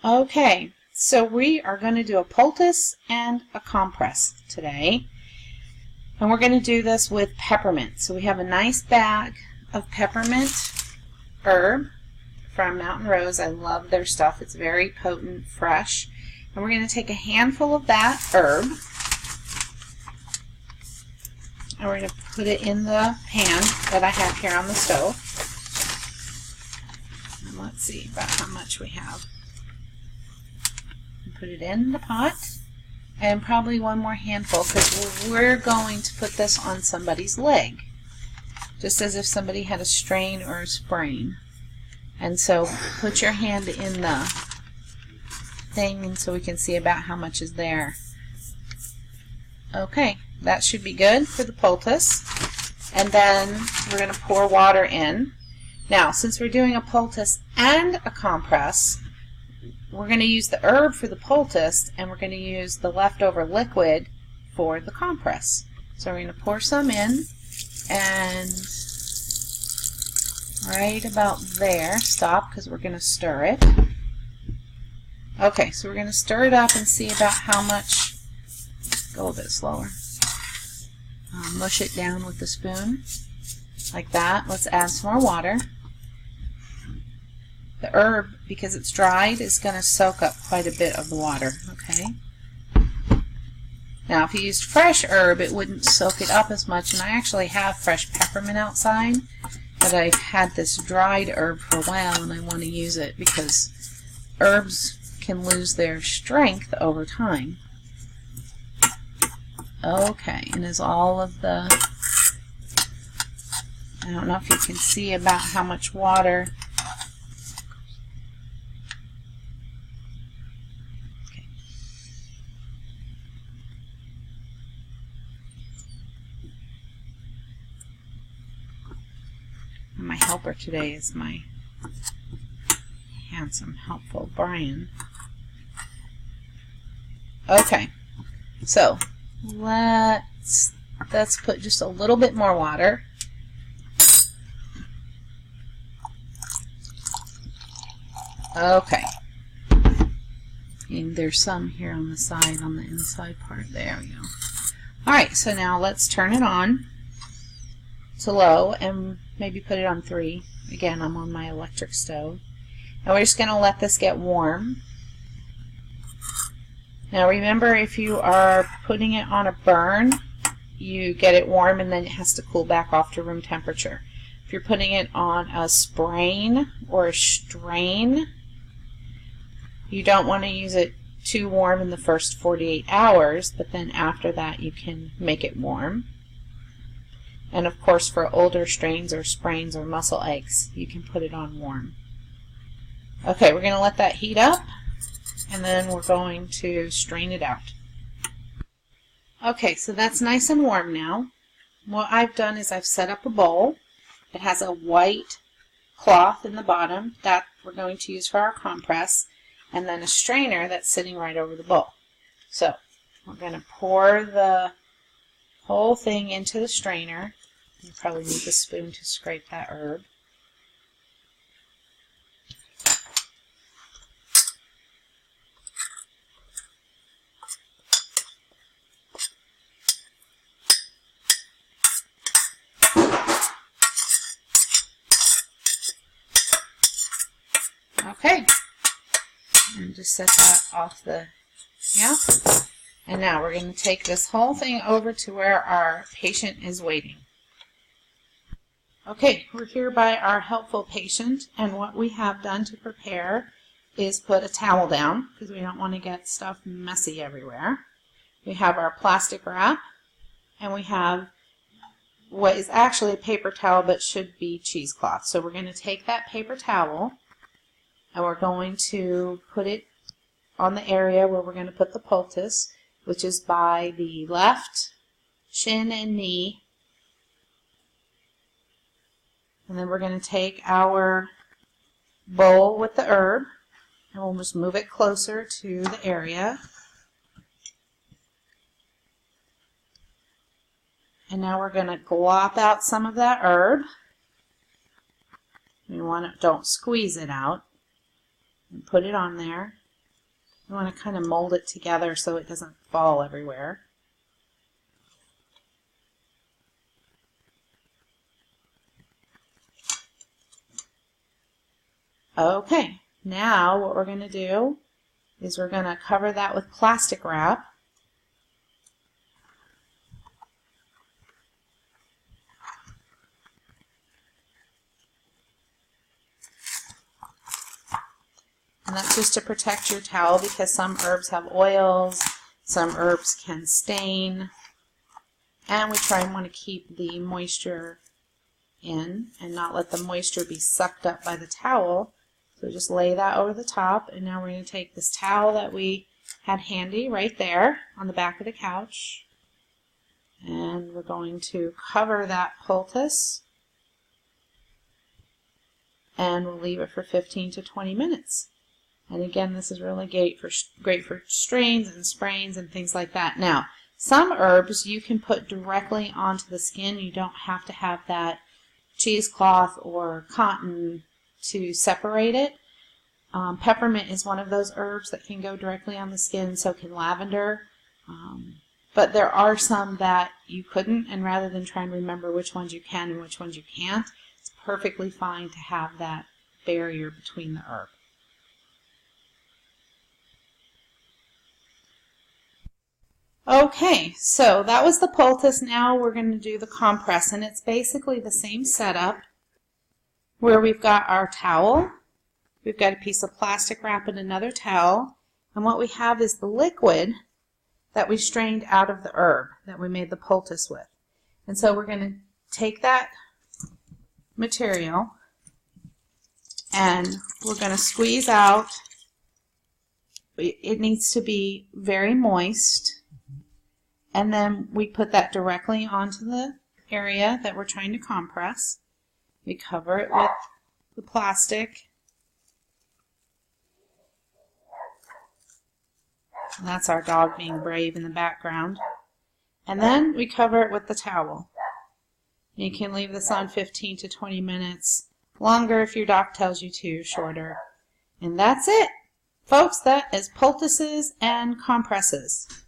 Okay, so we are going to do a poultice and a compress today. And we're going to do this with peppermint. So we have a nice bag of peppermint herb from Mountain Rose. I love their stuff. It's very potent, fresh. And we're going to take a handful of that herb. And we're going to put it in the pan that I have here on the stove. And let's see about how much we have. Put it in the pot, and probably one more handful because we're going to put this on somebody's leg, just as if somebody had a strain or a sprain. And so put your hand in the thing and so we can see about how much is there. Okay, that should be good for the poultice. And then we're going to pour water in. Now, since we're doing a poultice and a compress, we're going to use the herb for the poultice, and we're going to use the leftover liquid for the compress. So we're going to pour some in, and right about there, stop because we're going to stir it. Okay, so we're going to stir it up and see about how much. Go a little bit slower. Mush it down with the spoon, like that. Let's add some more water. The herb, because it's dried, is going to soak up quite a bit of the water, okay? Now, if you used fresh herb, it wouldn't soak it up as much, and I actually have fresh peppermint outside, but I've had this dried herb for a while, and I want to use it because herbs can lose their strength over time. Okay, and is all of the... I don't know if you can see about how much water... My helper today is my handsome, helpful Brian. Okay, so let's put just a little bit more water. Okay, and there's some here on the side, on the inside part. There we go. Alright, so now let's turn it on to low and maybe put it on 3. Again, I'm on my electric stove. And we're just going to let this get warm. Now remember, if you are putting it on a burn, you get it warm and then it has to cool back off to room temperature. If you're putting it on a sprain or a strain, you don't want to use it too warm in the first 48 hours, but then after that you can make it warm. And of course, for older strains or sprains or muscle aches, you can put it on warm. Okay, we're going to let that heat up, and then we're going to strain it out. Okay, so that's nice and warm now. What I've done is I've set up a bowl. It has a white cloth in the bottom that we're going to use for our compress, and then a strainer that's sitting right over the bowl. So we're going to pour the whole thing into the strainer. You probably need the spoon to scrape that herb. Okay, and just set that off the, yeah. And now we're going to take this whole thing over to where our patient is waiting. Okay, we're here by our helpful patient, and what we have done to prepare is put a towel down because we don't want to get stuff messy everywhere. We have our plastic wrap, and we have what is actually a paper towel but should be cheesecloth. So we're going to take that paper towel and we're going to put it on the area where we're going to put the poultice, which is by the left shin and knee. And then we're going to take our bowl with the herb and we'll just move it closer to the area. And now we're going to glop out some of that herb. You want to, don't squeeze it out. And put it on there. You want to kind of mold it together so it doesn't fall everywhere. Okay, now what we're going to do is we're going to cover that with plastic wrap. And that's just to protect your towel because some herbs have oils, some herbs can stain, and we try and want to keep the moisture in and not let the moisture be sucked up by the towel. So just lay that over the top, and now we're going to take this towel that we had handy right there on the back of the couch, and we're going to cover that poultice, and we'll leave it for 15 to 20 minutes. And again, this is really great for strains and sprains and things like that. Now, some herbs you can put directly onto the skin. You don't have to have that cheesecloth or cotton to separate it. Peppermint is one of those herbs that can go directly on the skin, so can lavender. But there are some that you couldn't, and rather than try and remember which ones you can and which ones you can't, it's perfectly fine to have that barrier between the herb. Okay, so that was the poultice. Now we're going to do the compress, and it's basically the same setup where we've got our towel, we've got a piece of plastic wrap and another towel, and what we have is the liquid that we strained out of the herb that we made the poultice with. And so we're going to take that material and we're going to squeeze out. It needs to be very moist. And then we put that directly onto the area that we're trying to compress. We cover it with the plastic. And that's our dog being brave in the background. And then we cover it with the towel. You can leave this on 15 to 20 minutes. Longer if your doc tells you to, shorter. And that's it. Folks, that is poultices and compresses.